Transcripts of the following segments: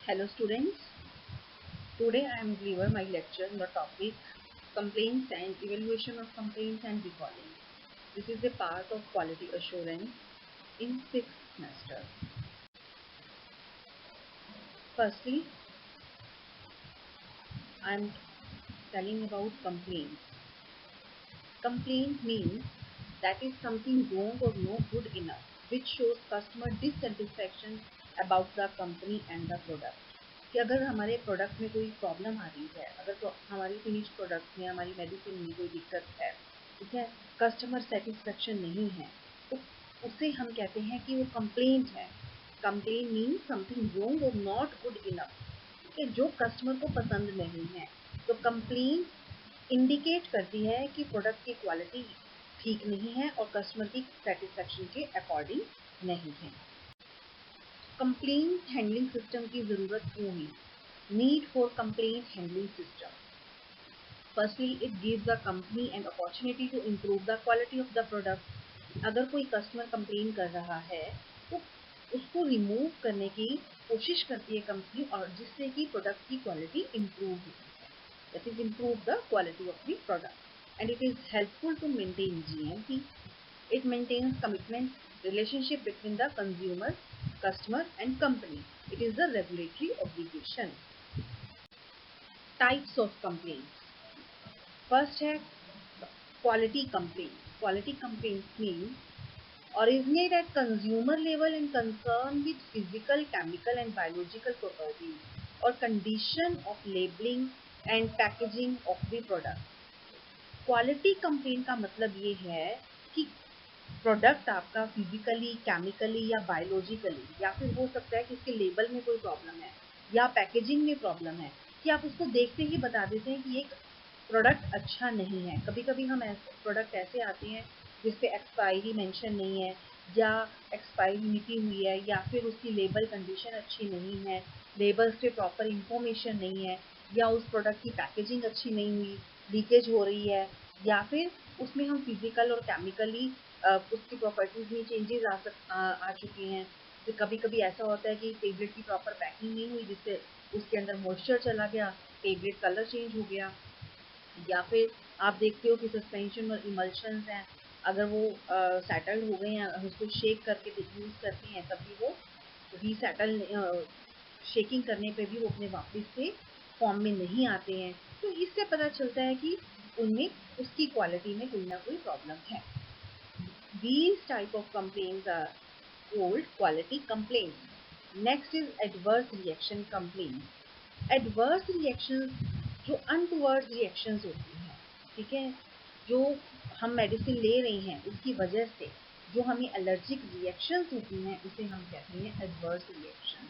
Hello students, today I am deliver my lecture on the topic complaints and evaluation of complaints and recalling. This is a part of quality assurance in 6th semester. Firstly, I am telling about complaints. Complaint means that is something wrong or not good enough which shows customer dissatisfaction about the company and the product. कि अगर हमारे product में कोई problem आ रही है, अगर हमारी finish product में, हमारी मेडिसिन में कोई दिक्कत है, ठीक है, कस्टमर सेटिस्फेक्शन नहीं है, तो उसे हम कहते हैं कि वो कंप्लेंट है. कंप्लेंट मीन्स समथिंग रॉन्ग और नॉट गुड इनफ, ठीक है, जो कस्टमर को पसंद नहीं है. तो कंप्लेंट इंडिकेट करती है कि प्रोडक्ट की क्वालिटी ठीक नहीं है और कस्टमर की सेटिस्फेक्शन के अकॉर्डिंग नहीं है. कंप्लेंट हैंडलिंग सिस्टम की ज़रूरत क्यों है? Need for complaint handling system. Firstly it gives the company an opportunity to improve the quality of the product. अगर कोई कस्टमर कंप्लेन कर रहा है तो उसको रिमूव करने की कोशिश करती है कंपनी, और जिससे कि प्रोडक्ट की क्वालिटी इम्प्रूव होती है. That is improve the quality of the product. And it is helpful to maintain GMP. It maintains commitment relationship between the consumer, customer and company. It is the regulatory obligation. Types of complaints. First है quality complaints. Quality complaints means originate at consumer level and concern with physical, chemical and biological properties or condition of labeling and packaging of the product. Quality complaint का मतलब ये है कि product आपका physically, chemically या biologically, या फिर हो सकता है कि इसके लेबल में कोई प्रॉब्लम है या पैकेजिंग में प्रॉब्लम है, कि आप उसको देखते ही बता देते हैं कि ये प्रोडक्ट अच्छा नहीं है. कभी कभी हम प्रोडक्ट ऐसे आते हैं जिस पे एक्सपायरी मेंशन नहीं है, या एक्सपायरी मिटी हुई है, या फिर उसकी लेबल कंडीशन अच्छी नहीं है, लेबल्स पे प्रॉपर इंफॉर्मेशन नहीं है, या उस प्रोडक्ट की पैकेजिंग अच्छी नहीं हुई, लीकेज हो रही है, या फिर उसमें हम फिजिकल और केमिकली उसकी प्रॉपर्टीज में चेंजेस आ चुके हैं. तो कभी कभी ऐसा होता है कि टेबलेट की प्रॉपर पैकिंग नहीं हुई, जिससे उसके अंदर मॉइस्चर चला गया, टेबलेट कलर चेंज हो गया, या फिर आप देखते हो कि सस्पेंशन और इमल्शंस हैं, अगर वो सेटल्ड हो गए हैं, उसको शेक करके यूज़ करते हैं तब भी वो रीसेटल, शेकिंग करने पे भी वो अपने वापस से फॉर्म में नहीं आते हैं. तो इससे पता चलता है कि उनमें उसकी क्वालिटी में कोई ना कोई प्रॉब्लम है. These type of complaints are called quality complaints. Next is adverse reaction complaints. Adverse reactions जो अनटूवर्ड रिएक्शंस होती हैं, ठीक है, जो हम मेडिसिन ले रहे हैं उसकी वजह से जो हमें एलर्जिक रिएक्शंस होती हैं, उसे हम कहते हैं एडवर्स रिएक्शन.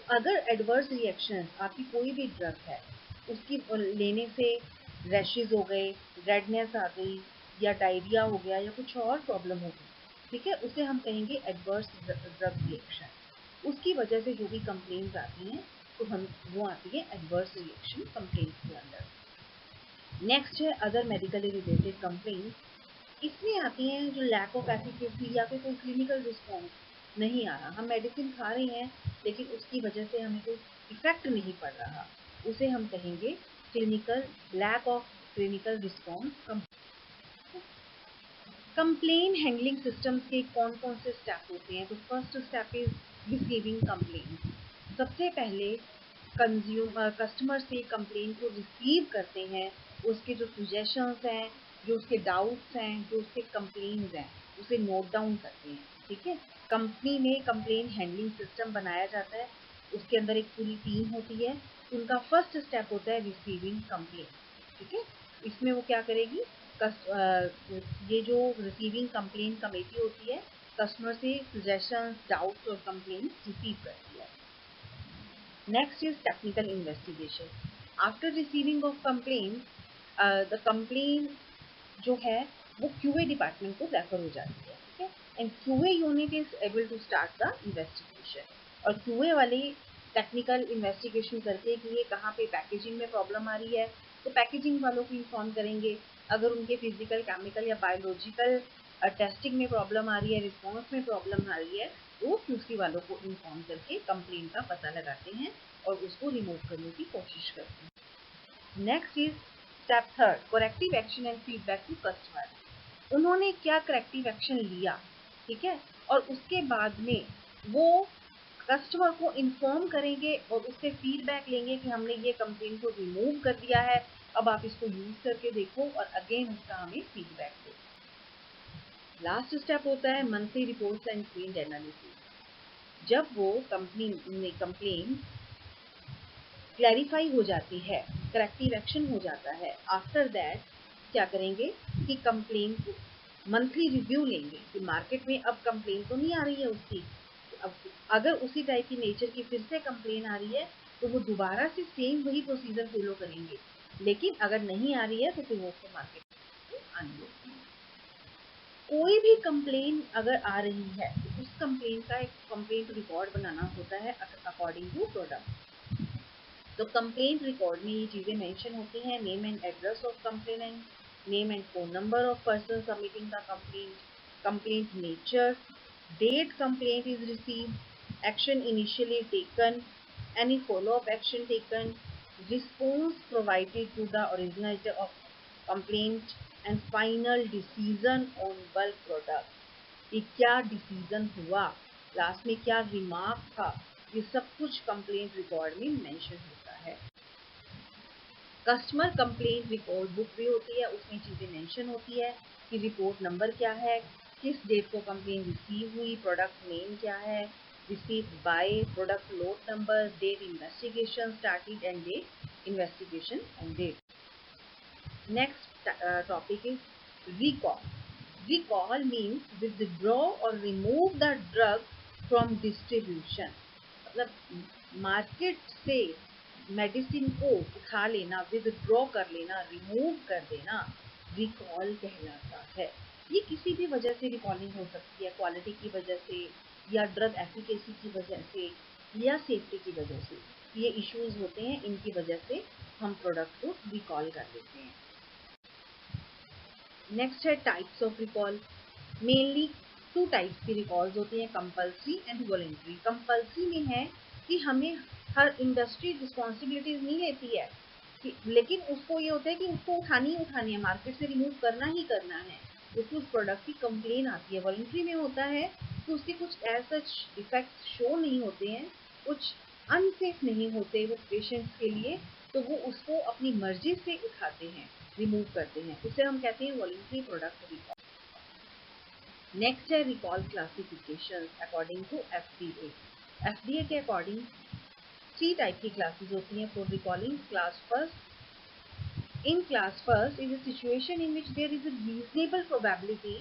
अगर एडवर्स रिएक्शन आपकी कोई भी ड्रग है, उसकी लेने से रैशेज हो गए, रेडनेस आ गई, या डायरिया हो गया, या कुछ और प्रॉब्लम हो गई, ठीक है, उसे हम कहेंगे एडवर्स ड्रग रिएक्शन. उसकी वजह से जो भी कंप्लेंट्स आती हैं तो हम वो आती है एडवर्स रिएक्शन कंप्लेंट्स के अंदर. नेक्स्ट है अदर मेडिकली रिलेटेड कंप्लेंट्स. इसमें आती हैं जो लैक ऑफ एफिकेसी या फिर कोई क्लिनिकल रिस्पॉन्स नहीं आ रहा, हम मेडिसिन खा रहे हैं लेकिन उसकी वजह से हमें कोई इफेक्ट नहीं पड़ रहा, उसे हम कहेंगे clinical lack of clinical response. Complain handling systems के कौन कौन से स्टेप होते हैं? तो first step is receiving complain. सबसे पहले कस्टमर से कंप्लेन को रिसीव करते हैं, उसके जो सजेशंस हैं, जो उसके डाउट्स हैं, जो उसके कंप्लेन्स हैं, उसे नोट डाउन करते हैं, ठीक है. कंपनी में कंप्लेन हैंडलिंग सिस्टम बनाया जाता है, उसके अंदर एक पूरी टीम होती है. उनका फर्स्ट स्टेप होता है रिसीविंग कंप्लेन, ठीक है. इसमें वो क्या करेगी, ये जो रिसीविंग कंप्लेन कमेटी होती है, कस्टमर से सजेशंस, डाउट्स और कंप्लेन रिसीव करती है. Next is technical investigation. After receiving of complain, the complain जो है वो क्यूए डिपार्टमेंट को रेफर हो जाती है, ठीक है. And QA unit is able to start the investigation. और क्यूए वाले टेक्निकल इन्वेस्टिगेशन करके कि ये कहाँ पे पैकेजिंग में प्रॉब्लम आ रही है, तो पैकेजिंग वालों को इन्फॉर्म करेंगे. अगर उनके फिजिकल, केमिकल या बायोलॉजिकल टेस्टिंग में प्रॉब्लम आ रही है, रिस्पॉन्स में प्रॉब्लम आ रही है, तो QC वालों को इन्फॉर्म करके कंप्लेन का पता लगाते हैं और उसको रिमूव करने की कोशिश करते हैं। Next is step third, corrective action and feedback to customer. उन्होंने क्या करेक्टिव एक्शन लिया, ठीक है, और उसके बाद में वो कस्टमर को इन्फॉर्म करेंगे और उससे फीडबैक लेंगे कि हमने ये कंप्लेन को रिमूव कर दिया है, अब आप इसको यूज करके देखो और अगेन उसका हमें फीडबैक दो। लास्ट स्टेप होता है monthly reports and trend analysis. जब वो कंप्लेन क्लैरिफाई हो जाती है, करेक्टिव एक्शन हो जाता है, आफ्टर दैट क्या करेंगे कि कंप्लेन को मंथली रिव्यू लेंगे कि मार्केट में अब कंप्लेन तो नहीं आ रही है उसकी। अब अगर उसी टाइप की नेचर की फिर से कंप्लेन आ रही है तो वो दोबारा से सेम वही प्रोसीजर फॉलो करेंगे, लेकिन अगर नहीं आ रही है तो फिर वो उसको मार्केट में आने देते हैं। कोई भी कंप्लेन अगर आ रही है तो उस कंप्लेन का एक कंप्लेंट रिकॉर्ड बनाना होता है अकॉर्डिंग टू प्रोडक्ट। तो कंप्लेंट रिकॉर्ड में ये चीजें मेंशन होती हैं, name and address of complainant, name and phone number of person submitting the complaint, complaint nature, date complaint is received, action initially taken, any follow-up action taken, response provided to the originator of complaint, and final decision on bulk product। कि क्या decision हुआ, last में क्या remark था, ये सब कुछ complaint record में मेंशन होता है। कस्टमर कंप्लेंट रिकॉर्ड बुक भी होती है, उसमें चीजें मेंशन होती है कि रिपोर्ट नंबर क्या है, किस डेट को कंप्लेंट रिसीव हुई, प्रोडक्ट नेम क्या है, receive by, product load number, date investigation started and date investigation ended. Next topic is recall. Recall means withdraw और remove the drug from distribution. मतलब market से मेडिसिन को उठा लेना, विथड्रॉ कर लेना, रिमूव कर देना, रिकॉल कहलाता है। ये किसी भी वजह से रिकॉलिंग हो सकती है, क्वालिटी की वजह से या ड्रग एफिकेसी की वजह से या सेफ्टी की वजह से। ये इश्यूज होते हैं, इनकी वजह से हम प्रोडक्ट को रिकॉल कर लेते हैं। नेक्स्ट है types of recall. Mainly two types की रिकॉल्स होती हैं, कंपल्सरी एंड वॉलंटरी। कंपल्सरी में है कि हमें हर इंडस्ट्री रिस्पॉन्सिबिलिटीज नहीं लेती है लेकिन उसको ये होता है कि उसको उठानी है, मार्केट से रिमूव करना ही करना है, क्योंकि उस प्रोडक्ट की कंप्लेन आती है। वॉलंटरी में होता है कि उसके कुछ ऐसा इफेक्ट्स शो नहीं होते हैं, कुछ अनसेफ नहीं होते वो पेशेंट्स के लिए, तो वो उसको अपनी मर्जी से उठाते हैं, रिमूव करते हैं, उसे हम कहते हैं वॉलंटरी प्रोडक्ट रिकॉल। नेक्स्ट है recall classification according to FDA। FDA के अकॉर्डिंग 3 टाइप की क्लासेस होती हैं for recalling. Class first, in class first is a situation in which there is a reasonable probability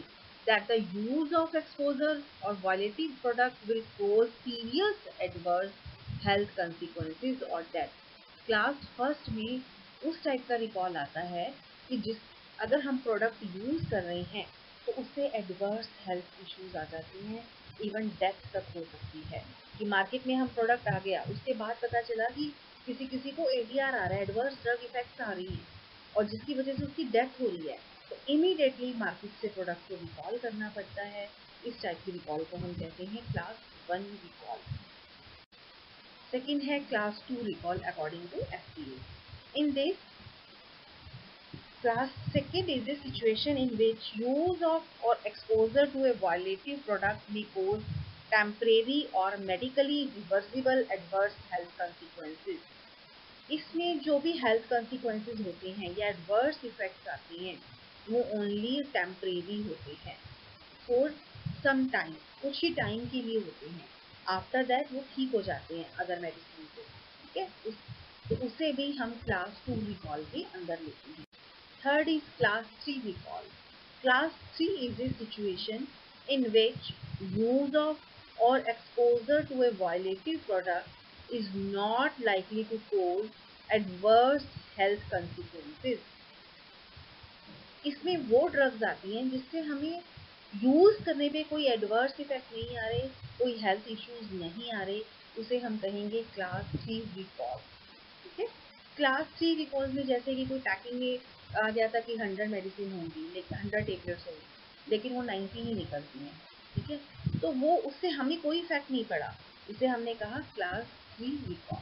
that the use of exposure or violative product will cause serious adverse health consequences or death। Class first में उस type का recall आता है कि अगर हम product use कर रहे हैं तो उससे एडवर्स हेल्थ इश्यूज आ जाते हैं, इवन डेथ तक हो सकती है। कि मार्केट में हम प्रोडक्ट आ गया, उसके बाद पता चला कि किसी को ADR आ रहा है, एडवर्स ड्रग इफेक्ट्स आ रही हैं और जिसकी वजह से उसकी डेथ हो रही है, तो इमीडिएटली मार्केट से प्रोडक्ट को रिकॉल करना पड़ता है। इस टाइप की रिकॉल को हम कहते हैं क्लास 1 रिकॉल। सेकेंड है class 2 recall according to FDA। In this class second is a situation in which use of or exposure to a violative product may cause temporary or medically reversible adverse health consequences। इसमें जो भी health consequences होते हैं या adverse effects आते हैं वो only temporary होते हैं, फॉर सम टाइम, कुछ ही टाइम के लिए होते हैं। आफ्टर दैट वो ठीक हो जाते हैं अदर मेडिसिन से, ठीक है। तो उसे भी हम क्लास 2 रिकॉल के अंदर लेते हैं। Third is class 3 recall. Class 3 is a situation in which use of or exposure to a violative product is not likely to cause adverse health consequences। इसमें वो ड्रग्स आती हैं जिससे हमें यूज करने पे कोई एडवर्स इफेक्ट नहीं आ रहे, कोई हेल्थ इश्यूज नहीं आ रहे, उसे हम कहेंगे क्लास 3 रिकॉल, ठीक है। क्लास 3 रिकॉल में जैसे कि कोई पैकिंग में आ गया था कि 100 मेडिसिन होंगी, लेकिन 100 टेबलेट्स होंगी, लेकिन वो 90 ही निकलती हैं, ठीक है, तो वो उससे हमें कोई इफेक्ट नहीं पड़ा, इसे हमने कहा class 3 recall.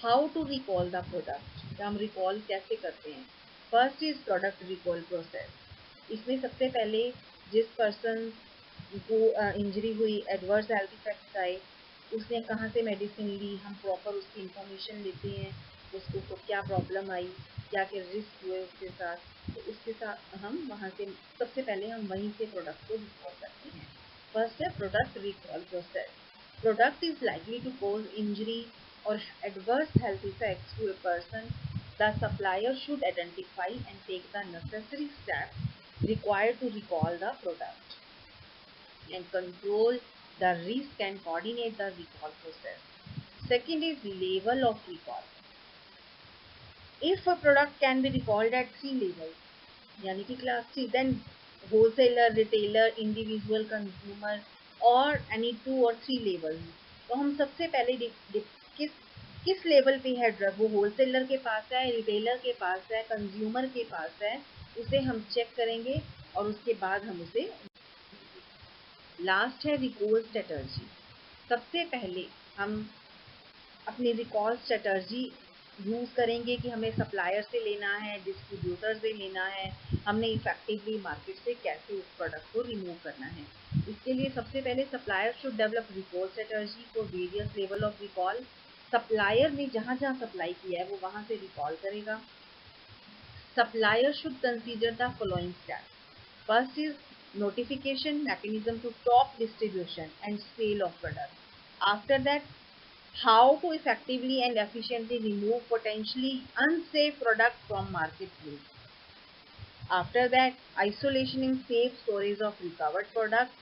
How to recall the product, हम रिकॉल कैसे करते हैं? First is product recall process. इसमें सबसे पहले जिस पर्सन को इंजरी हुई, एडवर्स हेल्थ इफेक्ट्स आए, उसने कहाँ से मेडिसिन ली, हम प्रॉपर उसकी इंफॉर्मेशन लेते हैं, उसको क्या प्रॉब्लम आई, क्या क्या रिस्क हुए उसके साथ, तो उसके साथ हम वहाँ से सबसे पहले हम वहीं से प्रोडक्ट को रिकॉल करते हैं। फर्स्ट है product recall process. Product is likely to cause injury or adverse health effects to a person. The supplier should identify and take the necessary steps required to recall the product and control the risk and coordinate the recall process. Second is level of recall. If a product can be recalled at 3 levels, यानी कि class 3, then wholesaler, retailer, individual consumer or any 2 or 3 levels. तो हम सबसे पहले किस किस level पे है ड्रग, वो होलसेलर के पास है, रिटेलर के पास है, कंज्यूमर के पास है, उसे हम चेक करेंगे और उसके बाद हम उसे। लास्ट है रिकॉल स्ट्रेटर्जी। सबसे पहले हम अपनी रिकॉल स्ट्रेटर्जी यूज़ करेंगे कि हमें सप्लायर से लेना है, डिस्ट्रीब्यूटर से लेना है, हमने इफेक्टिवली मार्केट से कैसे उस प्रोडक्ट को रिमूव करना है। इसके लिए सबसे पहले supplier should develop recall strategy for various level of recall. Supplier ने जहाँ जहाँ सप्लाई किया है वो वहाँ से रिकॉल करेगा। Supplier should consider the following steps. First is notification mechanism to stop distribution and sale of product. After that, how to effectively and efficiently remove potentially unsafe product from marketplace. After that, isolation and safe storage of recovered product,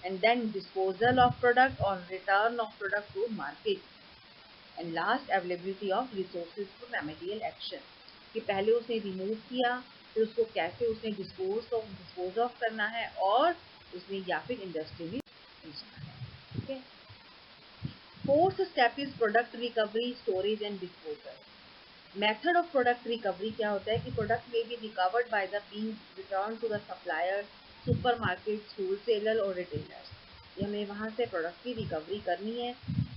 and then disposal of product or return of product to market. And last availability of resources for remedial action, कि पहले उसने remove किया, फिर उसको कैसे उसने dispose of करना है और उसने या फिर इंडस्ट्री में बेचना है। ठीक है। Fourth step is product recovery, storage and disposal. Method of product recovery क्या होता है कि प्रोडक्ट में be recovered by the being return to the supplier, supermarket, wholesaler और रिटेलर्स। ये हमें वहाँ से प्रोडक्ट की रिकवरी करनी है।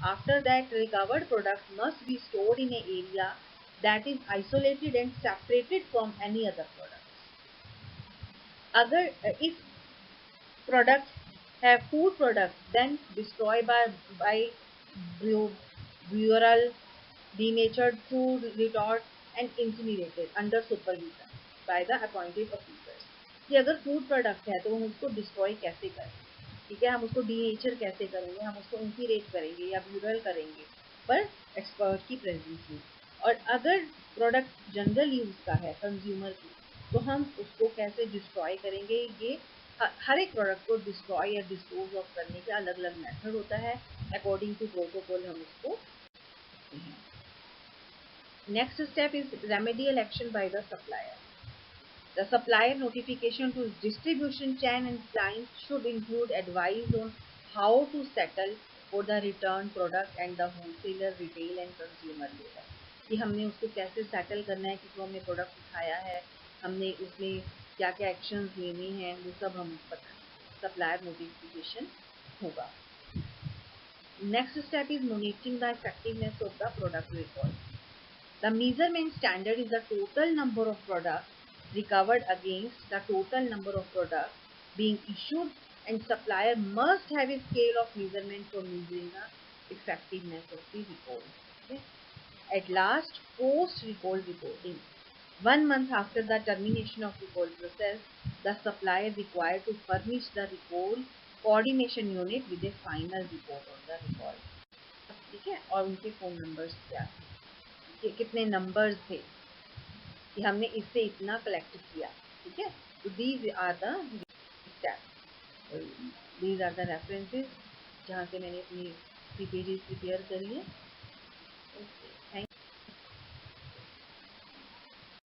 After that, recovered product must be stored in an area that is isolated and separated from any other product. अगर if product have food product, then destroy by burial, denatured food, retort and incinerated under supervision by the appointed officers. कि अगर food product है तो हम उसको destroy कैसे करें, ठीक है, हम उसको डीनेचर कैसे करेंगे, हम उसको इंसीरेट करेंगे या ब्यूरल करेंगे, पर एक्सपर्ट की प्रेजेंस में। और अगर प्रोडक्ट जनरल यूज का है, कंज्यूमर की, तो हम उसको कैसे डिस्ट्रॉय करेंगे। ये हर एक प्रोडक्ट को डिस्ट्रॉय या डिस्पोज ऑफ करने का अलग अलग मेथड होता है, अकॉर्डिंग टू प्रोटोकॉल हम उसको करते हैं। Next step is remedial action by the supplier. The supplier notification to distribution chain and clients should include advice on how to settle for the return product and the wholesaler, retail and consumer level, कि हमने उसको कैसे settle करना है, कि जो हमने product उठाया है हमने उसमें क्या क्या एक्शंस लेने हैं, वो सब हम सप्लायर नोटिफिकेशन होगा। Next step is monitoring the effectiveness of the product recall. The measurement standard is the total number of products recovered against the total number of products being issued, and supplier must have a scale of measurement for measuring the effectiveness of the recall. Okay? At last, post-recall reporting. 1 month after the termination of recall process, the supplier required to furnish the recall coordination unit with a final report on the recall. ठीक है, और उनके phone numbers क्या थे, कि कितने numbers थे, कि हमने इससे इतना कलेक्ट किया। ठीक है, तो दीज आर द रेफरेंसेस जहाँ से मैंने अपनी 3 पेजेस प्रिपेयर करी है।